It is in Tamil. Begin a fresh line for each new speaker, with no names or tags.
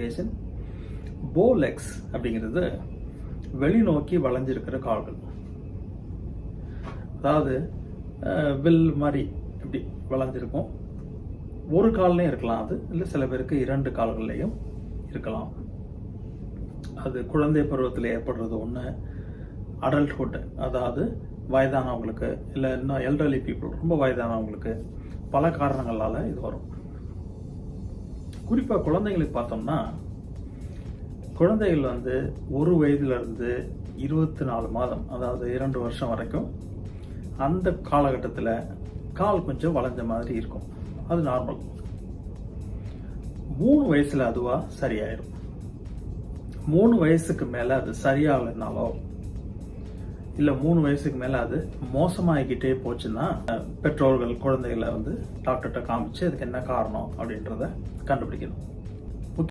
கிளாசிஃபிகேஷன். போ லெக்ஸ் அப்படிங்கிறது வெளிநோக்கி வளைஞ்சிருக்கிற கால்கள். அதாவது வில் மாதிரி இப்படி வளைஞ்சிருக்கும். ஒரு கால்லையும் இருக்கலாம், அது இல்லை சில பேருக்கு 2 கால்கள்லையும் இருக்கலாம். அது குழந்தை பருவத்தில் ஏற்படுறது ஒன்று. அடல்ட்ஹுட், அதாவது வயதானவங்களுக்கு இல்லை இன்னும் எல்டர்லி பீப்புள், ரொம்ப வயதானவங்களுக்கு பல காரணங்களால் இது வரும். குறிப்பாக குழந்தைங்களுக்கு பார்த்தோம்னா, குழந்தைகள் 1 வயதிலிருந்து 24 மாதம், அதாவது 2 வருஷம் வரைக்கும் அந்த காலகட்டத்தில் கால் கொஞ்சம் வளைஞ்ச மாதிரி இருக்கும். அது நார்மல். 3 வயசுல அதுவா சரியாயிடும். 3 வயசுக்கு மேல அது சரியாகலைனாலோ இல்லை 3 வயசுக்கு மேல அது மோசமாகிக்கிட்டே போச்சுன்னா பெற்றோர்கள் குழந்தைகளை டாக்டர்கிட்ட காமிச்சு அதுக்கு என்ன காரணம் அப்படின்றத கண்டுபிடிக்கணும்.